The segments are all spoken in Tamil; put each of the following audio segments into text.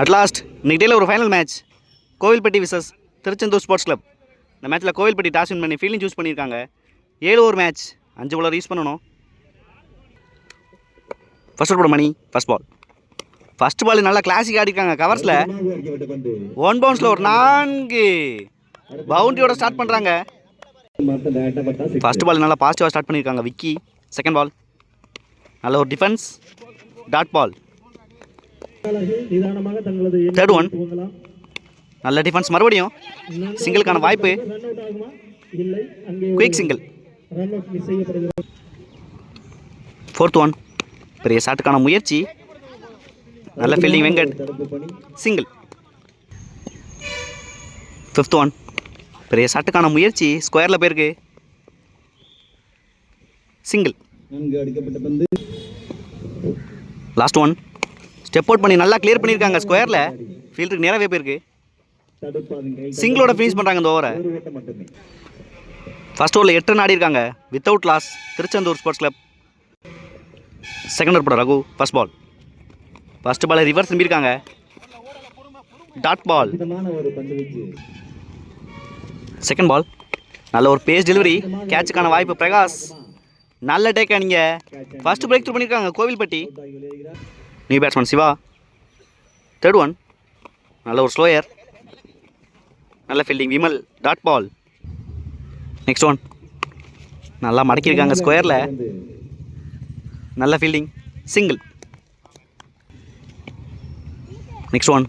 அட்லாஸ்ட் இன்னைக்கு டேயில் ஒரு ஃபைனல் மேட்ச் கோவில்பட்டி விசஸ் திருச்செந்தூர் ஸ்போர்ட்ஸ் கிளப். இந்த மேட்ச்சில் கோவில்பட்டி டாஸ் வின் பண்ணி ஃபீல்டிங் சூஸ் பண்ணியிருக்காங்க. 7 ஓவர் மேட்ச், 5 bowler யூஸ் பண்ணணும். ஃபர்ஸ்ட் போட மணி, ஃபர்ஸ்ட் பால் நல்லா கிளாசிக் ஆடிருக்காங்க. கவர்ஸில் 1 bounceல ஒரு 4 பவுண்டரியோட ஸ்டார்ட் பண்ணுறாங்க. ஃபர்ஸ்ட் பால் நல்லா பாசிட்டிவாக ஸ்டார்ட் பண்ணியிருக்காங்க விக்கி. செகண்ட் பால் நல்ல ஒரு defence, dot ball. Third one நல்ல டிஃபென்ஸ், மறுபடியும் சிங்கிளுக்கான வாய்ப்பு, குயிக் சிங்கிள். ஃபோர்த் ஒன் பெரிய ஷாட்டுக்கான முயற்சி, நல்ல fielding Venkat, single. Fifth one பெரிய ஷாட்டுக்கான முயற்சி, ஸ்கொயரில் போயிருக்கு, single. Last one step out பண்ணி நல்லா கிளியர் பண்ணியிருக்காங்க. ஸ்கொயரில் ஃபீல்டுக்கு நேராகவே போயிருக்கு, சிங்கிளோட ஃபினிஷ் பண்ணுறாங்க இந்த ஓவரை. ஃபர்ஸ்ட் ஓவரில் 8 ரன் ஆடிருக்காங்க without loss Tiruchendur sports club. Second over போட ரகு. ஃபர்ஸ்ட் பாலை ரிவர்ஸ் திரும்பியிருக்காங்க, டாட் பால். செகண்ட் பால் நல்ல ஒரு பேஸ் டெலிவரி, கேட்சுக்கான வாய்ப்பு பிரகாஷ். நல்ல டேக்கா நீங்கள் ஃபர்ஸ்ட் பிரேக் த்ரூ பண்ணியிருக்காங்க Kovilpatti. New batsman Siva. Third one நல்ல ஒரு ஸ்லோயர், நல்ல fielding Vimal, dot ball. Next one நல்லா மடக்கியிருக்காங்க ஸ்கொயரில், நல்ல ஃபீல்டிங், சிங்கிள். நெக்ஸ்ட் ஒன்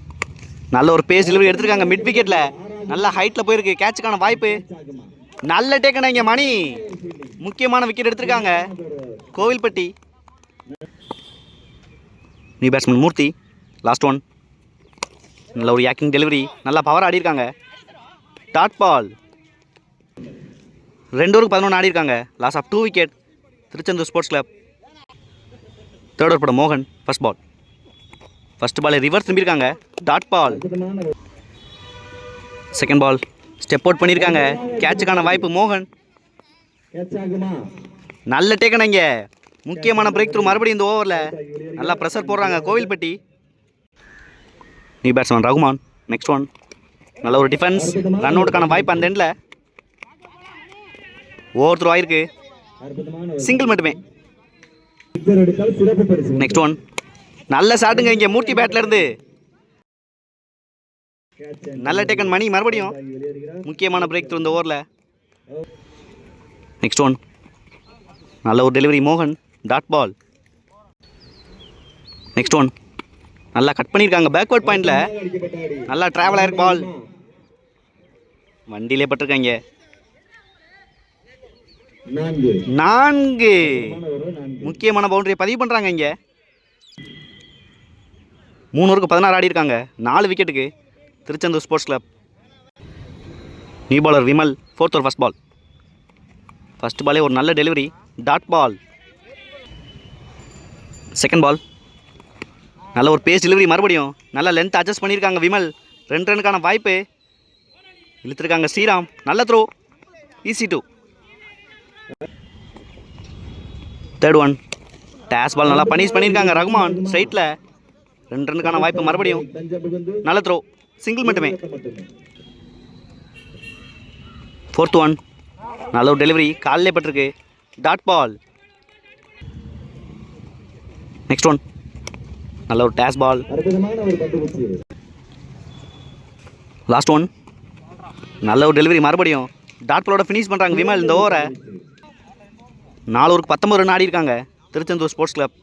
நல்ல ஒரு பேஸ் டெலிவரி எடுத்திருக்காங்க மிட் விக்கெட்டில், நல்ல ஹைட்டில் போயிருக்கு, கேட்சுக்கான வாய்ப்பு, நல்ல டேக்கனா இங்கே மணி. முக்கியமான விக்கெட் எடுத்திருக்காங்க Kovilpatti. New batsman Murthy. Last one நல்ல ஒரு யாக்கிங் டெலிவரி, நல்லா பவர் ஆடிருக்காங்க, டாட் பால். 2 ஓவருக்கு 11 ஆடிருக்காங்க. Loss of 2 wicket Tiruchendur sports club. Third over போட மோகன். ஃபர்ஸ்ட் பாலை ரிவர்ஸ் திரும்பியிருக்காங்க, dot ball. Second ball step out பண்ணியிருக்காங்க, கேட்சுக்கான வாய்ப்பு மோகன், நல்ல டேக்கன். இங்கே முக்கியமான பிரேக் த்ரூ மறுபடியும் இந்த ஓவரில் நல்லா ப்ரெஷர் போடுறாங்க Kovilpatti. New batsman Rahman. Next one நல்ல ஒரு டிஃபென்ஸ், ரன் அவுட்டுக்கான வாய்ப்பு அந்த எண்டில், ஓவர் த்ரூ ஆயிருக்கு, சிங்கிள் மட்டுமே. நெக்ஸ்ட் ஒன் நல்ல ஷாட்டுங்க இங்கே மூர்த்தி பேட்ல இருந்து, நல்ல டேக்கன் மணி. மறுபடியும் முக்கியமான பிரேக் த்ரூ இந்த ஓவரில். நெக்ஸ்ட் ஒன் நல்ல ஒரு டெலிவரி மோகன், டாட் பால். நெக்ஸ்ட் ஒன் நல்லா கட் பண்ணியிருக்காங்க பேக்வர்ட் பாயிண்டில், நல்லா ட்ராவல் ஆயிருக்கு பால், வண்டியிலே பட்டிருக்காங்க. 4 முக்கியமான பவுண்டரியை பதிவு பண்ணுறாங்க இங்கே. 3 ஓவருக்கு 16 ஆடிருக்காங்க, 4 விக்கெட்டுக்கு Tiruchendur sports club. New bowler Vimal. Fourth over first பாலே ஒரு நல்ல delivery, dot ball. Second ball நல்ல ஒரு பேஸ் டெலிவரி, மறுபடியும் நல்ல லென்த் அட்ஜஸ்ட் பண்ணியிருக்காங்க விமல். 2 ரனுக்கான வாய்ப்பு இழுத்துருக்காங்க ஸ்ரீராம், நல்ல த்ரோ, ஈஸி 2. தேர்ட் ஒன் டேஸ் பால் நல்லா பனிஷ் பண்ணியிருக்காங்க ரகுமான் ஸ்ட்ரைட்டில், 2 ரனுக்கான வாய்ப்பு, மறுபடியும் நல்ல த்ரோ, சிங்கிள் மட்டுமே. ஃபோர்த் ஒன் நல்ல ஒரு டெலிவரி, காலிலே பட்டிருக்கு, டாட் பால். நெக்ஸ்ட் ஒன் நல்ல ஒரு டேஸ் பால். லாஸ்ட் ஒன் நல்ல ஒரு டெலிவரி, மறுபடியும் டாட் பாலோட ஃபினிஷ் பண்ணுறாங்க விமல் இந்த ஓவரை. 4 ஓவருக்கு 19 ரன் ஆடிருக்காங்க Tiruchendur sports club.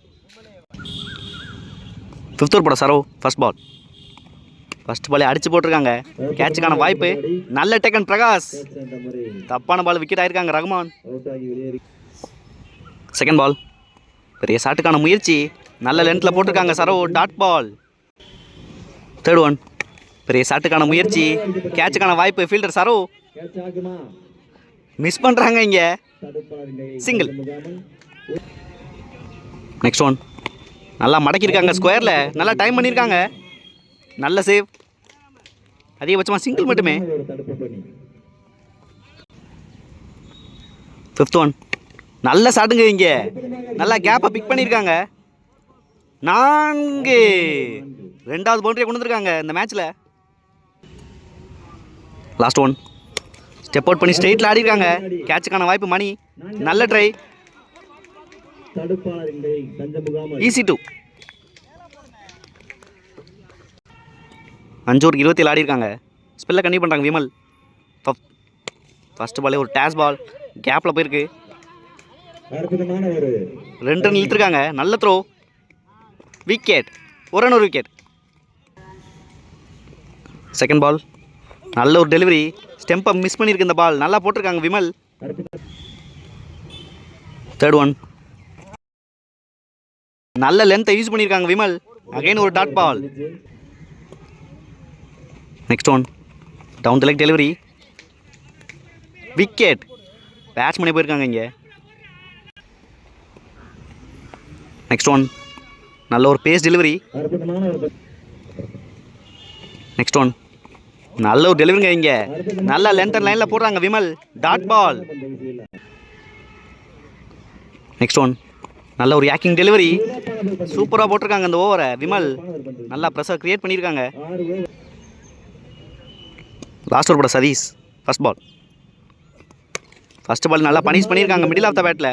Fifth over போட சரோ. ஃபர்ஸ்ட் பாலே அடிச்சு போட்டிருக்காங்க, கேட்சுக்கான வாய்ப்பு, நல்ல டேக்கன் பிரகாஷ், தப்பான பால், விக்கெட் ஆயிருக்காங்க ரகுமான். செகண்ட் பால் பெரிய ஷாட்டுக்கான முயற்சி, நல்ல லென்த்தில் போட்டிருக்காங்க Saro, dot ball. Third one பெரிய ஷாட்டுக்கான முயற்சி, கேட்சுக்கான வாய்ப்பு, ஃபீல்டர் சரோ மிஸ் பண்ணுறாங்க இங்கே, சிங்கிள். நெக்ஸ்ட் ஒன் நல்லா மடக்கியிருக்காங்க ஸ்கொயரில், நல்லா டைம் பண்ணியிருக்காங்க, நல்ல சேவ், அதிகபட்சமாக சிங்கிள் மட்டுமே. ஃபிஃப்த் ஒன் நல்ல ஷாட்டுங்க இங்கே, நல்லா கேப்பை பிக் பண்ணியிருக்காங்க, 4 2வது பவுண்டரியை கொண்டு வந்திருக்காங்க இந்த மேட்ச்சில். லாஸ்ட் ஒன் ஸ்டெப் அவுட் பண்ணி ஸ்ட்ரெயிட்டில் ஆடிருக்காங்க. கேட்சுக்கான வாய்ப்பு மணி. நல்ல ட்ரை. ஈஸி 2. 5 ஓவருக்கு 27 ஆடிருக்காங்க. ஸ்பெல்ல கண்டிப்பாக பண்ணுறாங்க விமல். ஃபர்ஸ்ட் பாலே ஒரு டேஸ் பால் கேப்பில் போயிருக்கு. 2 ரன் இழுத்துருக்காங்க. நல்ல த்ரோ. விக்கெட். ஒரு ரன் ஒரு விக்கெட். செகண்ட் பால் நல்ல ஒரு டெலிவரி. ஸ்டெம்பை மிஸ் பண்ணியிருக்கு இந்த பால். நல்லா போட்டிருக்காங்க விமல். தேர்ட் ஒன் நல்ல லென்த்தை யூஸ் பண்ணியிருக்காங்க விமல். அகைன் ஒரு dot ball. Next one down the leg delivery. Wicket. பேட்ச் பண்ணி போயிருக்காங்க இங்கே. நெக்ஸ்ட் ஒன் நல்ல ஒரு பேஸ் டெலிவரி. நெக்ஸ்ட் ஒன் நல்ல ஒரு டெலிவரிங்க இங்கே. நல்ல லென்த் அண்ட் லைனில் போடுறாங்க Vimal. Dot ball. Next one நல்ல ஒரு யாக்கிங் டெலிவரி. சூப்பராக போட்டிருக்காங்க இந்த ஓவரை விமல். நல்லா ப்ரெஷர் கிரியேட் பண்ணியிருக்காங்க. லாஸ்ட் ஓவர் போட Satish. First ball. First ball நல்லா பனிஷ் பண்ணியிருக்காங்க மிடில் ஆஃப் த பேட்டில்.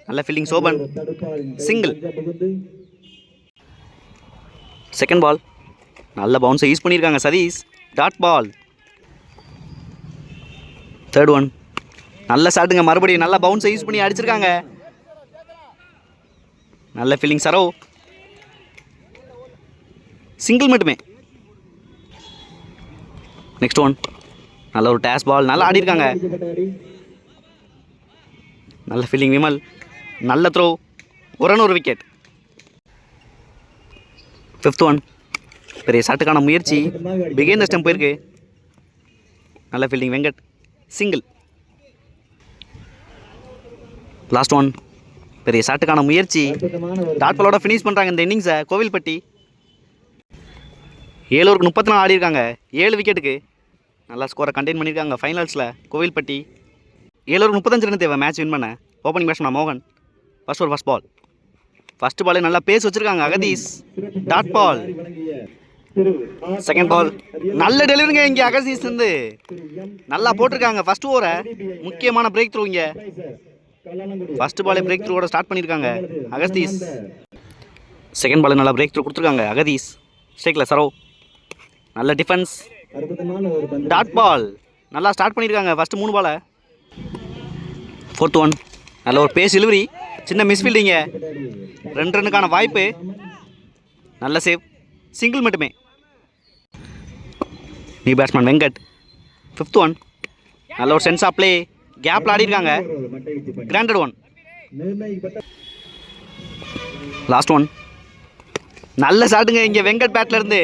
நல்ல fielding Soban. Single. Second ball நல்ல பவுன்ஸை யூஸ் பண்ணியிருக்காங்க Satish. Dot ball. Third one நல்ல ஷாட்டுங்க. மறுபடியும் நல்ல பவுன்ஸை யூஸ் பண்ணி அடிச்சிருக்காங்க. நல்ல ஃபீல்டிங் சரோ. சிங்கிள் மட்டுமே. நெக்ஸ்ட் ஒன் நல்ல ஒரு டேஸ் பால். நல்லா ஆடிருக்காங்க. நல்ல ஃபீல்டிங் விமல். நல்ல த்ரோ. ஒரு ரன் ஒரு விக்கெட். ஃபிஃப்த் ஒன் பெரிய ஷாட்டுக்கான முயற்சி. பிகைன் த ஸ்டெம்ப் போயிருக்கு. நல்ல fielding Venkat. Single. Last one பெரிய ஷாட்டுக்கான முயற்சி. டாட் பாலோட ஃபினிஷ் பண்ணுறாங்க இந்த இன்னிங்ஸை கோவில்பட்டி. 7 ஓவருக்கு 34 ஆடிருக்காங்க. 7 விக்கெட்டுக்கு நல்லா ஸ்கோரை கண்டெயின் பண்ணியிருக்காங்க ஃபைனல்ஸில் கோவில்பட்டி. 7 ஓவருக்கு 35 ரன் தேவை மேட்ச் வின் பண்ண. ஓப்பனிங் பேட்ஸ்மேன் மோகன். First over first ball. First பாலே நல்லா பேஸ் வச்சிருக்காங்க அகதீஷ். Dot ball. செகண்ட் பால் நல்ல டெலிவரிங்க இங்கே அகதீஷ் இருந்து. நல்லா போட்டிருக்காங்க ஃபர்ஸ்ட் ஓவரை. முக்கியமான பிரேக் த்ரூ இங்கே. ஃபர்ஸ்ட் பாலே பிரேக் த்ரூவோட ஸ்டார்ட் பண்ணியிருக்காங்க அகதீஷ். செகண்ட் பாலே நல்லா பிரேக் த்ரூ கொடுத்துருக்காங்க அகதீஷ். ஸ்ட்ரைக்கில் சரோ. நல்ல டிஃபென்ஸ். டாட் பால். நல்லா ஸ்டார்ட் பண்ணியிருக்காங்க ஃபர்ஸ்ட் 3 பாலை. ஃபோர்த் ஒன் நல்ல ஒரு பேஸ் டெலிவரி. சின்ன மிஸ்ஃபீல்டிங்க. 2 ரன்னுக்கான வாய்ப்பு. நல்ல சேவ். சிங்கிள் மட்டுமே. நீ பேட்ஸ்மேன் வெங்கட். ஃபிஃப்த் ஒன் நல்ல ஒரு சென்ஸ் ஆஃப் ப்ளே. கேப்பில் ஆடிருக்காங்க. Granted one. லாஸ்ட் ஒன் நல்ல ஷாட்டுங்க இங்கே வெங்கட் பேட்ல இருந்து.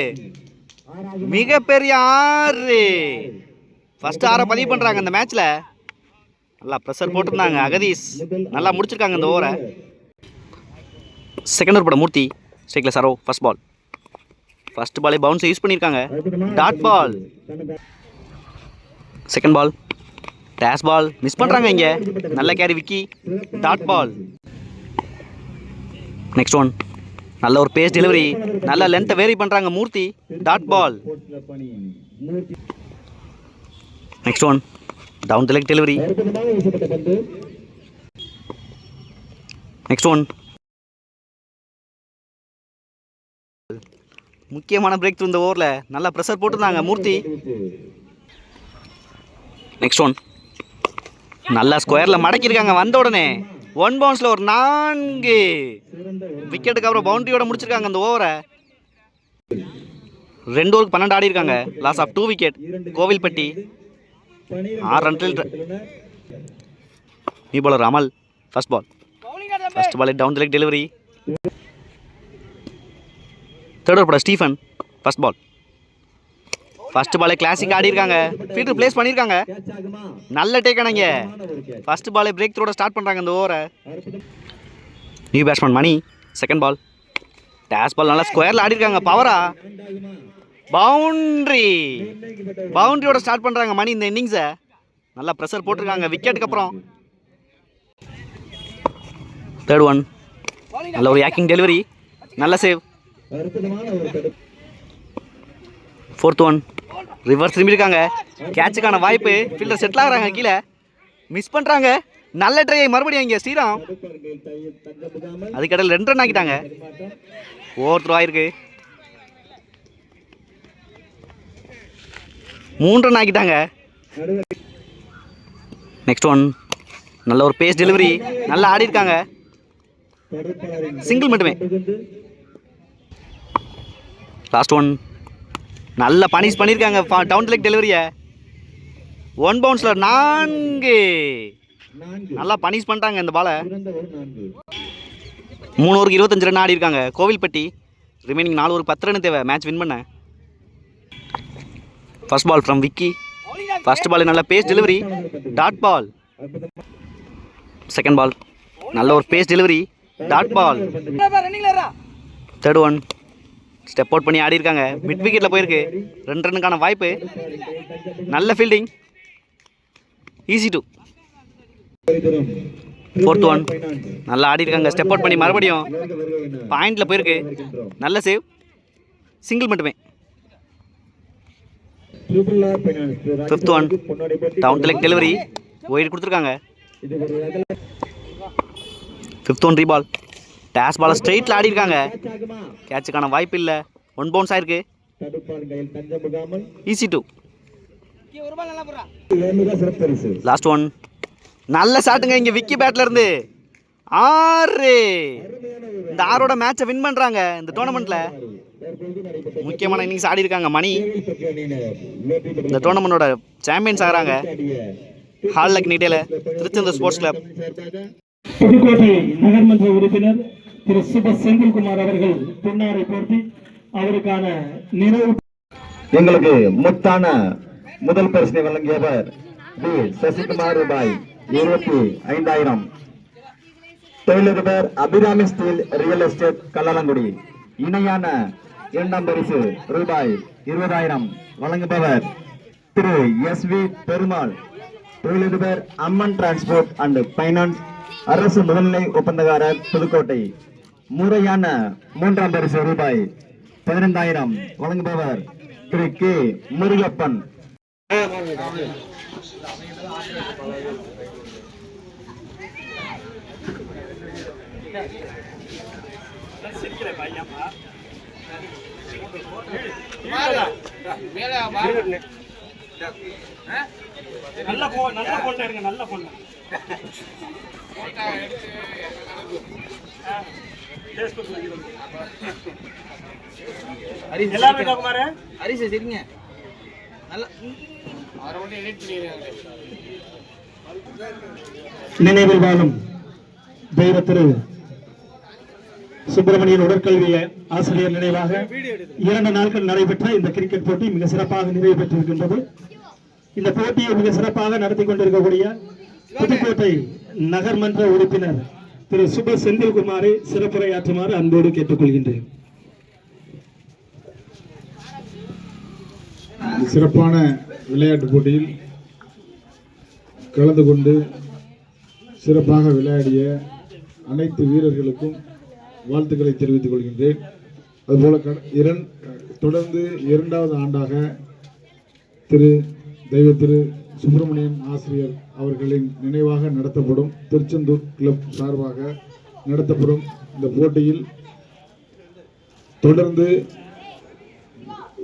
மிகப்பெரிய 6. ஃபர்ஸ்ட் 6 பதிவு பண்ணுறாங்க இந்த மேட்ச்சில். நல்லா ப்ரெஷர் போட்டிருந்தாங்க அகதீஷ். நல்லா முடிச்சிருக்காங்க இந்த ஓவரை. செகண்ட் ஓவர் பட மூர்த்தி. ஸ்ட்ரைக்கில் சரோ. First ball. ஃபர்ஸ்ட் பாலே பவுன்ஸை யூஸ் பண்ணியிருக்காங்க. Dot ball. செகண்ட் பால் டேஸ் பால் மிஸ் பண்ணுறாங்க இங்கே. நல்ல carry Vicky. Dot ball. Next one நல்ல ஒரு பேஸ் டெலிவரி. நல்ல லென்த்தை வேரி பண்ணுறாங்க Murthy. Dot ball. Next one down the leg delivery. Next one முக்கியமான பிரேக் த்ரூ இந்த ஓவரில். நல்லா ப்ரெஷர் போட்டிருந்தாங்க மூர்த்தி. நெக்ஸ்ட் ஒன் நல்லா ஸ்கொயரில் மடக்கியிருக்காங்க வந்த உடனே. 1 பவுன்ஸில் ஒரு 4 விக்கெட்டுக்கு அப்புறம் பவுண்டரியோட முடிச்சிருக்காங்க அந்த ஓவரை. 2 ஓவருக்கு 12 ஆடிருக்காங்க. Loss of 2 wicket Kovilpatti. 6 ரன்கள். New bowler Amal. First ball. First ball down the leg delivery. Third over பட ஸ்டீஃபன். First ball. ஃபர்ஸ்ட் பாலே கிளாசிக் ஆடிருக்காங்க. ஃபீல்டர் பிளேஸ் பண்ணியிருக்காங்க. நல்ல டேக் ஆனாங்க. ஃபர்ஸ்ட் பாலே பிரேக் த்ரூவோட ஸ்டார்ட் பண்ணுறாங்க இந்த ஓவரை. New batsman Mani. Second ball. டேஸ் பால் நல்லா ஸ்கொயரில் ஆடிருக்காங்க. பவரா. பவுண்ட்ரி. பவுண்ட்ரியோட ஸ்டார்ட் பண்ணுறாங்க மணி இந்த இன்னிங்ஸை. நல்லா ப்ரெஷர் போட்டிருக்காங்க விக்கெட்டுக்கு அப்புறம். தேர்ட் ஒன் நல்ல ஒரு யாக்கிங் டெலிவரி. நல்ல சேவ். 4th ஒன் ரிவர்ஸ் திரும்பி இருக்காங்க. கேட்சுக்கான வாய்ப்பு. ஃபீல்டர் செட்டில் ஆகிறாங்க, கீழே மிஸ் பண்ணுறாங்க. நல்ல ட்ரை மறுபடியும் இங்கே ஸ்ரீராம். அதுக்கடையில் 2 ரன் ஆக்கிட்டாங்க. ஓவர் த்ரோ ஆயிருக்கு. 3 ரன் ஆக்கிட்டாங்க. நெக்ஸ்ட் ஒன் நல்ல ஒரு பேஸ் டெலிவரி. நல்லா ஆடி இருக்காங்க. சிங்கிள் மட்டுமே. லாஸ்ட் ஒன் நல்ல பனிஷ் பண்ணியிருக்காங்க. டவுன் லெக் டெலிவரியை 1 பவுன்ஸில் 4. நல்லா பனிஷ் பண்ணிட்டாங்க இந்த பாலை. 3 ஓவருக்கு 25 ரன் ஆடி இருக்காங்க கோவில்பட்டி. ரிமைனிங் 4 ஓவருக்கு 10 ரன் தேவை மேட்ச் வின் பண்ண. First ball from Vicky. First ball நல்ல pace delivery, dot ball. Second ball நல்ல ஒரு pace delivery, dot ball. Third one step out பண்ணி ஆடி இருக்காங்க. மிட் விக்கெட்டில் போயிருக்கு. 2 ரன்னுக்கான வாய்ப்பு. நல்ல fielding, easy two. Fourth one நல்லா ஆடி இருக்காங்க. ஸ்டெப் அவுட் பண்ணி மறுபடியும் பாயிண்டில் போயிருக்கு. நல்ல சேவ், சிங்கிள் மட்டுமே. Fifth one down leg delivery, wide கொடுத்துருக்காங்க. ஃபிஃப்த் ஒன் ரீபால். டேஷ் பால் ஸ்ட்ரெயிட்டில் ஆடி இருக்காங்க. கேட்சுக்கான வாய்ப்பு இல்லை. 1 பவுன்ஸ் ஆயிருக்கு. Easy two. லாஸ்ட் ஒன் நல்ல ஷாட்டுங்க இங்கே விக்கி பேட்ல இருந்து. 6. இந்த 6ஓட மேட்சை வின் பண்ணுறாங்க இந்த டோர்னமெண்ட்டில். முக்கியமான இன்னிங்ஸ் ஆடி இருக்காங்க மணி. இந்த டோர்னமெண்டோட சாம்பியன்ஸ் ஆகிறாங்க. ஹால் லக் நீட்டேல திருச்செந்தூர் ஸ்போர்ட்ஸ் கிளப். புதுக்கோட்டை நகர்மன்ற உறுப்பினர் திரு சுப செந்தில்குமார் அவர்கள் பொன்னாரை போர்த்தி அவருக்கான நிறைவு. எங்களுக்கு முத்தான முதல் பரிசினை வழங்கியவர் டி சசிகுமார் ரூபாய் 25,000. தொழிலதிபர் அபிராமி ஸ்டீல் ரியல் எஸ்டேட் கல்லலங்குடி. இணையான 2ஆம் பரிசு ரூபாய் 20,000 வழங்குபவர் திரு SV பெருமாள். தொழிலதிபர் அம்மன் டிரான்ஸ்போர்ட் அண்ட் பைனான்ஸ் அரசு முதல்நிலை ஒப்பந்தக்காரர் புதுக்கோட்டை. முறையான 3ஆம் பரிசு ரூபாய் 15,000 வழங்குபவர் திரு கே முருகப்பன். நினைவில் வாழும் தெய்வ திரு சுப்பிரமணியன் உடற்கல்வி ஆசிரியர் நினைவாக 2 நாட்கள் நடைபெற்ற இந்த கிரிக்கெட் போட்டி மிக சிறப்பாக நிறைவு பெற்றிருக்கின்றது. இந்த போட்டியை மிக சிறப்பாக நடத்தி கொண்டிருக்கக்கூடிய புதுக்கோட்டை நகர்மன்ற உறுப்பினர் திரு சுப செந்தில்குமாரை சிறப்புரையாற்றுமாறு அன்போடு கேட்டுக்கொள்கின்றேன். சிறப்பான விளையாட்டு போட்டியில் கலந்து கொண்டு சிறப்பாக விளையாடிய அனைத்து வீரர்களுக்கும் வாழ்த்துக்களை தெரிவித்துக் கொள்கின்றேன். அதுபோல தொடர்ந்து 2வது ஆண்டாக திரு சுப்பிரமணியன் ஆசிரியர் அவர்களின் நினைவாக நடத்தப்படும் திருச்செந்தூர் கிளப் சார்பாக நடத்தப்படும் இந்த போட்டியில் தொடர்ந்து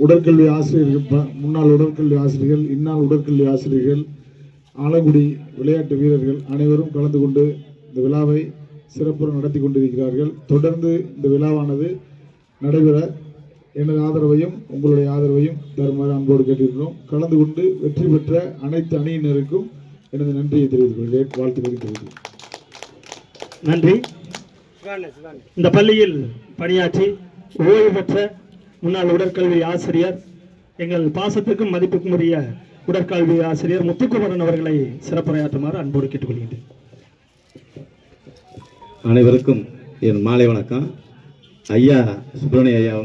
உடற்கல்வி ஆசிரியர்கள், முன்னாள் உடற்கல்வி ஆசிரியர்கள், இந்நாள் உடற்கல்வி ஆசிரியர்கள், ஆலங்குடி விளையாட்டு வீரர்கள் அனைவரும் கலந்து கொண்டு இந்த விழாவை சிறப்புற நடத்தி கொண்டிருக்கிறார்கள். தொடர்ந்து இந்த விழாவானது நடைபெற எனது ஆதரவையும் உங்களுடைய ஆதரவையும் தருமாறு அன்போடு கேட்டிருக்கிறோம். கலந்து கொண்டு வெற்றி பெற்ற அனைத்து அணியினருக்கும் எனது நன்றியை தெரிவித்துக் கொள்கிறேன், வாழ்த்துக்களை தெரிவித்துக் நன்றி. இந்த பள்ளியில் பணியாற்றி ஓய்வு பெற்ற முன்னாள் உடற்கல்வி ஆசிரியர், எங்கள் பாசத்துக்கும் மதிப்புக்கும் உரிய உடற்கல்வி ஆசிரியர் முத்துக்குமரன் அவர்களை சிறப்புரையாற்றுமாறு அன்போடு கேட்டுக்கொள்கின்றேன். அனைவருக்கும் என் மாலை வணக்கம். ஐயா சுப்பிரமணிய ஐயா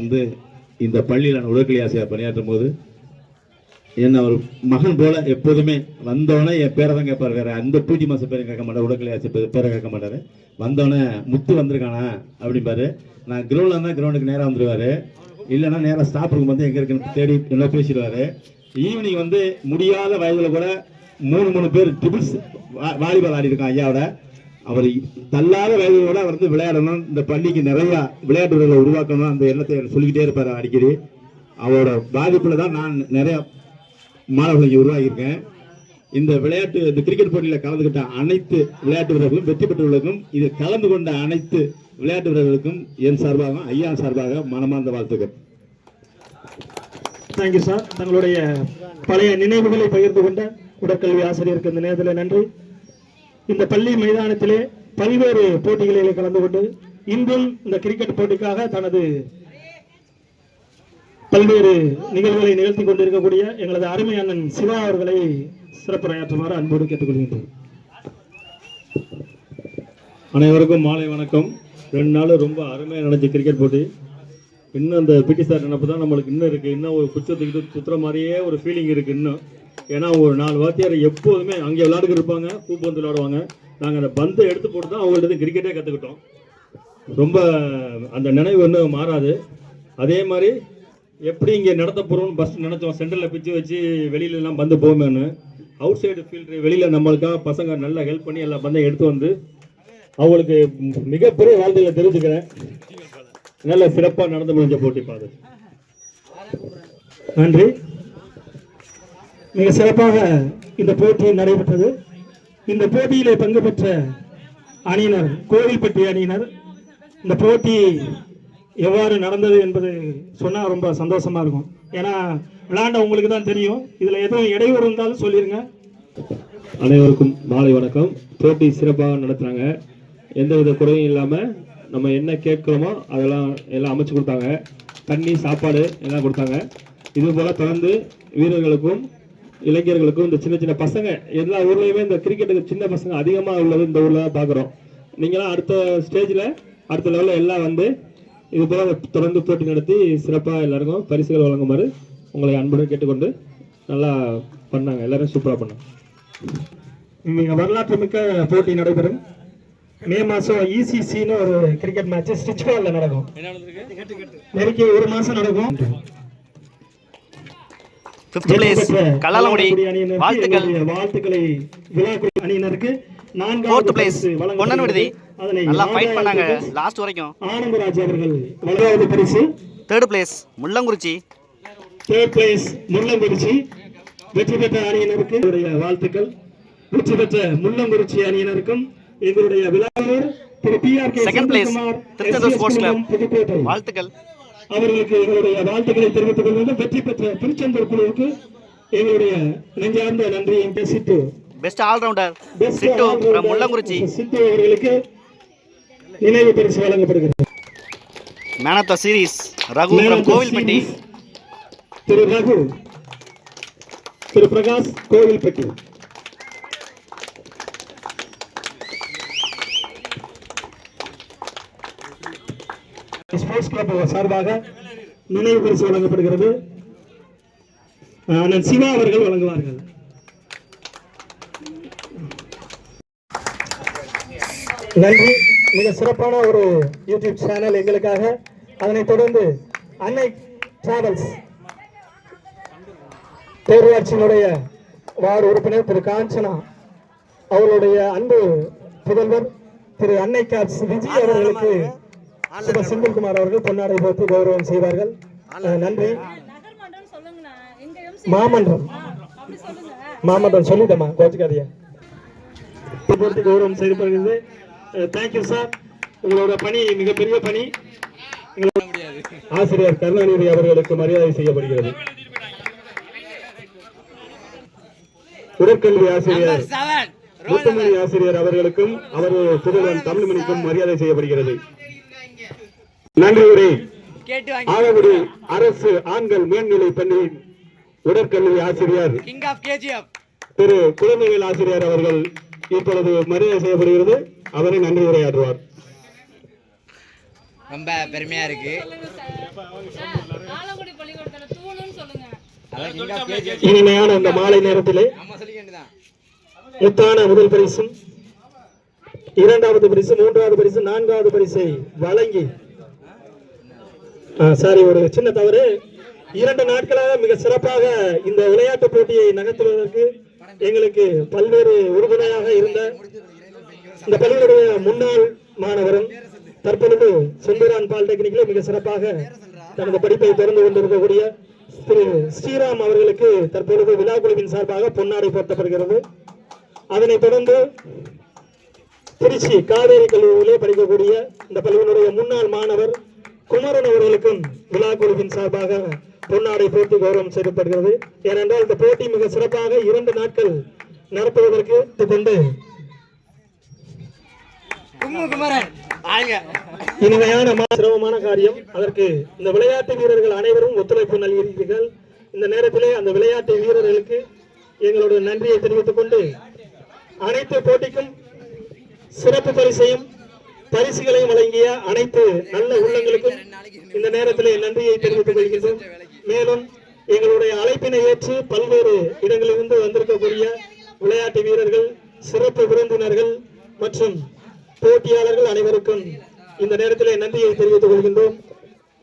இந்த பள்ளியில் நான் உடற்கல்வி ஆசிரியர் பணியாற்றும் போது என்ன ஒரு மகன் போல எப்போதுமே வந்தவொடனே என் பேரை தான் கேட்பார். வேற அந்த பூஜை மாசம் பேரை கேட்க மாட்டார், உடற்கல்வி ஆசிரியர் பேரை கேட்க மாட்டார். வந்தவொடனே முத்து வந்திருக்கானா அப்படிம்பாரு. நான் கிரவுண்டில் இருந்தால் கிரவுண்டுக்கு நேராக வந்துடுவார். இல்லைன்னா நேராக ஸ்டாப் ரூம் வந்து எங்கே இருக்குன்னு தேடி என்ன பேசிடுவார். ஈவினிங் வந்து முடியாத வயதில் கூட 3 பேர் ட்ரிபிள்ஸ் வாலிபால் ஆடி இருக்கான் ஐயாவோட. அவர் தள்ளாத வயதோட அவர் வந்து விளையாடணும், இந்த பள்ளிக்கு நிறையா விளையாட்டு வீரர்களை உருவாக்கணும், அந்த எண்ணத்தை சொல்லிக்கிட்டே இருப்பார் அடிக்கடி. அவரோட பாதிப்பில் தான் நான் நிறையா மாணவர்களை உருவாகியிருக்கேன். இந்த கிரிக்கெட் போட்டியில் கலந்துகிட்ட அனைத்து விளையாட்டு வீரர்களும், வெற்றி பெற்றவர்களுக்கும், இதில் கலந்து கொண்ட அனைத்து விளையாட்டு வீரர்களுக்கும் என் சார்பாக ஐயா சார்பாக மனமார்ந்த வாழ்த்துக்கள். Thank you sir. தங்களுடைய பழைய நினைவுகளை பகிர்ந்து கொண்ட உடற்கல்வி ஆசிரியருக்கு இந்த நேரத்தில் நன்றி. இந்த பள்ளி மைதானத்திலே பல்வேறு போட்டிகளிலே கலந்து கொண்டு இன்றும் இந்த கிரிக்கெட் போட்டிக்காக தனது பல்வேறு நிகழ்வுகளை நிகழ்த்தி கொண்டிருக்கக்கூடிய எங்களது அருமை அண்ணன் சிவா அவர்களை சிறப்புரையாற்றுமாறு அன்போடு கேட்டுக்கொள்கின்றோம். அனைவருக்கும் மாலை வணக்கம். 2 நாள் ரொம்ப அருமையாக நடந்துச்சு கிரிக்கெட் போட்டி. இன்னும் அந்த பிடி சார் நினப்பு தான் நம்மளுக்கு இன்னும் இருக்குது. இன்னும் ஒரு குச்சத்துக்கிட்டு சுற்றுற மாதிரியே ஒரு ஃபீலிங் இருக்குது இன்னும். ஏன்னா ஒரு 4 வாத்தியார் எப்போதுமே அங்கே விளையாடுக்கு இருப்பாங்க, பூப்பந்து விளையாடுவாங்க. நாங்கள் அந்த பந்தை எடுத்து போட்டு தான் அவங்கள்ட்ட கிரிக்கெட்டே கற்றுக்கிட்டோம். ரொம்ப அந்த நினைவு இன்னும் மாறாது. அதே மாதிரி எப்படி இங்கே நடத்த போகிறோம்னு ஃபஸ்ட்டு நினச்சோம். சென்டரில் பிச்சு வச்சு வெளியிலலாம் பந்து போகுமேன்னு. அவுட் சைடு ஃபீல்டு வெளியில் நம்மளுக்காக பசங்க நல்லா ஹெல்ப் பண்ணி எல்லா பந்தையும் எடுத்து வந்து அவங்களுக்கு மிகப்பெரிய வாழ்த்துக்களை தெரிஞ்சுக்கிறேன். நல்ல சிறப்பாக நடந்து முடிஞ்ச போட்டி பாது. நன்றி. மிக சிறப்பாக இந்த போட்டி நடைபெற்றது. இந்த போட்டியிலே பங்கு பெற்ற அணியினர், கோவில்பட்டி அணியினர், இந்த போட்டி எவ்வாறு நடந்தது என்பது சொன்னால் ரொம்ப சந்தோஷமா இருக்கும். ஏன்னா விளையாண்ட உங்களுக்கு தான் தெரியும். இதில் எதுவும் இடையூறு இருந்தாலும் சொல்லிடுங்க. அனைவருக்கும் மாலை வணக்கம். போட்டி சிறப்பாக நடத்துகிறாங்க. எந்தவித குறையும் இல்லாமல் நம்ம என்ன கேட்கிறோமோ அதெல்லாம் எல்லாம் அமைச்சு கொடுத்தாங்க. தண்ணி, சாப்பாடு எல்லாம் கொடுத்தாங்க. இது போல் தொடர்ந்து வீரர்களுக்கும் இளைஞர்களுக்கும் இந்த சின்ன சின்ன பசங்க எல்லா ஊர்லேயுமே இந்த கிரிக்கெட்டுக்கு சின்ன பசங்க அதிகமாக உள்ளது இந்த ஊரில் தான் பார்க்குறோம். நீங்களாம் அடுத்த ஸ்டேஜில் அடுத்த லெவலில் எல்லாம் வந்து இது போல் தொடர்ந்து போட்டி நடத்தி சிறப்பாக எல்லாருக்கும் பரிசுகள் வழங்குமாறு உங்களை அன்புடன் கேட்டுக்கொண்டு நல்லா பண்ணாங்க. எல்லாரும் சூப்பராக பண்ணாங்க. மிக வரலாற்று மிக்க போட்டி நடைபெறும். மே மாதம் ECCன்னு ஒரு கிரிக்கெட் மேட்ச் ஸ்டிச் பாலில் நடக்கும். நெருக்கி 1 மாதம் நடக்கும். 5th place Kallalangudi. வாழ்த்துக்கள். வாழ்த்துக்களை விழாக்குழு அணியினருக்கு. 4th place பொன்னன் விடுதி. நல்லா ஃபைட் பண்ணாங்க லாஸ்ட் வரைக்கும். ஆனந்தராஜ் அவர்கள் 4வது பரிசு. 3rd place Mullankurichi. 3rd place Mullankurichi. வெற்றி பெற்ற அணியினருக்கு வாழ்த்துக்கள். வெற்றி பெற்ற முள்ளங்குறிச்சி அணியினருக்கும் எங்களுடைய விழாவினர் திரு PRK second place Tiruchendur sports club வாழ்த்துக்கள். அவர்களுக்கு எங்களுடைய வாழ்த்துக்களை தெரிவித்துக் கொள்வோம். வெற்றி பெற்ற திருச்செந்தூர் குழுவுக்கு எங்களுடைய நெஞ்சார்ந்த நன்றியை பேசிட்டு best all rounder Chittu from Mullankurichi Chittu அவர்களுக்கு நினைவு பரிசு வழங்கப்படுகிறது. Man of the series Raghu from Kovilpatti. Thiru Raghu, Thiru Prakash, Kovilpatti. Sports club சார்பாக நினைவு பரிசு வழங்கப்படுகிறது. அண்ணன் சிவா அவர்கள் வழங்குவார்கள். நன்றி. மிக சிறப்பான ஒரு யூடியூப் சேனல் எங்களுக்காக. அதனைத் தொடர்ந்து அன்னை டிராவல்ஸ் பேரூராட்சியினுடைய வார்டு உறுப்பினர் திரு காஞ்சனா அவருடைய அன்பு புதல்வர் திரு அன்னை கேப்ஸ் விஜய் அவர்களுக்கு செந்தில்குமார் அவர்கள் பொன்னாடை போட்டு கௌரவம் செய்வார்கள். நன்றி. மாமன்றம் சொல்லிட்டமா கோச்சுக்காதியா போட்டு கௌரவம் செய்யப்படுகிறது. Thank you sir. உங்களோட பணி மிகப்பெரிய பணி. ஆசிரியர் கருணாநிதி அவர்களுக்கு மரியாதை செய்யப்படுகிறது. உடற்கல்வி ஆசிரியர் முத்துமணி ஆசிரியர் அவர்களுக்கும் அவர் புதுவன் தமிழ்மணிக்கும் மரியாதை செய்யப்படுகிறது. நன்றி உரை ஆலங்குடி அரசு ஆண்கள் மேல்நிலை பள்ளியின் உடற்கல்வி ஆசிரியர் திரு குழந்தைகள் ஆசிரியர் அவர்கள் இப்பொழுது மரியாதை செய்யப்படுகிறது. அவரை நன்றி உரையாற்றுவார். ரொம்ப பெருமையா இருக்கு. இனிமையான இந்த மாலை நேரத்திலே முத்தான முதல் பரிசும் 2வது பரிசு 3வது பரிசு 4வது பரிசை வழங்கி சாரி, ஒரு சின்ன தவறு. 2 நாட்களாக மிக சிறப்பாக இந்த விளையாட்டு போட்டியை நகர்த்துவதற்கு எங்களுக்கு பல்வேறு உறுதுணையாக இருந்த இந்த பள்ளியுடைய முன்னாள் மாணவரும் தற்பொழுது செந்தூரான் பாலிடெக்னிக்கில் மிக சிறப்பாக தனது படிப்பை தொடர்ந்து கொண்டிருக்கக்கூடிய திரு ஸ்ரீராம் அவர்களுக்கு தற்பொழுது விழா குழுவின் சார்பாக பொன்னாடை போர்த்தப்படுகிறது. அதனைத் தொடர்ந்து திருச்சி காவேரி கல்லூரியிலே படிக்கக்கூடிய இந்த பள்ளியினுடைய முன்னாள் மாணவர் குமரன் அவர்களுக்கும் விழா குழுவின் சார்பாக பொன்னாடை போட்டி கௌரவம் செய்யப்படுகிறது. ஏனென்றால் இந்த போட்டி மிக சிறப்பாக 2 நாட்கள் நடத்துவதற்கு கொண்டு இனிமையான சிரமமான காரியம். அதற்கு இந்த விளையாட்டு வீரர்கள் அனைவரும் ஒத்துழைப்பு நல்கிறீர்கள். இந்த நேரத்திலே அந்த விளையாட்டு வீரர்களுக்கு எங்களுடைய நன்றியை தெரிவித்துக் கொண்டு அனைத்து போட்டிக்கும் சிறப்பு பரிசையும் பரிசுகளையும் வழங்கிய அனைத்து நல்ல உள்ளங்களுக்கும் இந்த நேரத்திலே நன்றியை தெரிவித்துக் கொள்கின்றோம். மேலும் எங்களுடைய அழைப்பினை ஏற்று பல்வேறு இடங்களிலிருந்து வந்திருக்கக்கூடிய விளையாட்டு வீரர்கள், சிறப்பு விருந்தினர்கள் மற்றும் போட்டியாளர்கள் அனைவருக்கும் இந்த நேரத்திலே நன்றியை தெரிவித்துக் கொள்கின்றோம்.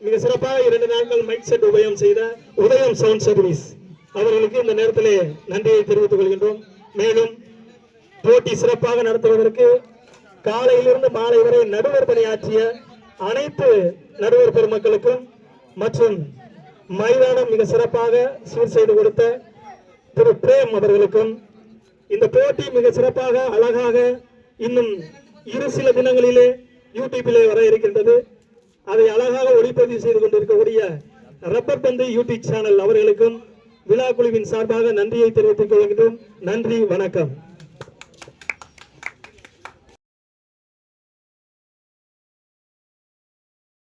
மிக சிறப்பாக 2 நாட்கள் மைக் செட் உபயம் செய்த உதயம் சவுண்ட் சர்வீஸ் அவர்களுக்கு இந்த நேரத்திலே நன்றியை தெரிவித்துக் கொள்கின்றோம். மேலும் போட்டி சிறப்பாக நடத்துவதற்கு காலையிலிருந்து மாலை வரை நடுவர் பணியாற்றிய அனைத்து நடுவர் பெருமக்களுக்கும் மற்றும் மைதானம் மிக சிறப்பாக சீர் செய்து கொடுத்த திரு பிரேம் அவர்களுக்கும், இந்த போட்டி மிக சிறப்பாக அழகாக இன்னும் சில தினங்களிலே யூடியூபிலே வர இருக்கின்றது. அதை அழகாக ஒளிப்பதிவு செய்து கொண்டிருக்கக்கூடிய ரப்பர் பந்து யூடியூப் சேனல் அவர்களுக்கும் விழா குழுவின் சார்பாக நன்றியை தெரிவித்துக் கொள்கின்றோம். நன்றி, வணக்கம்.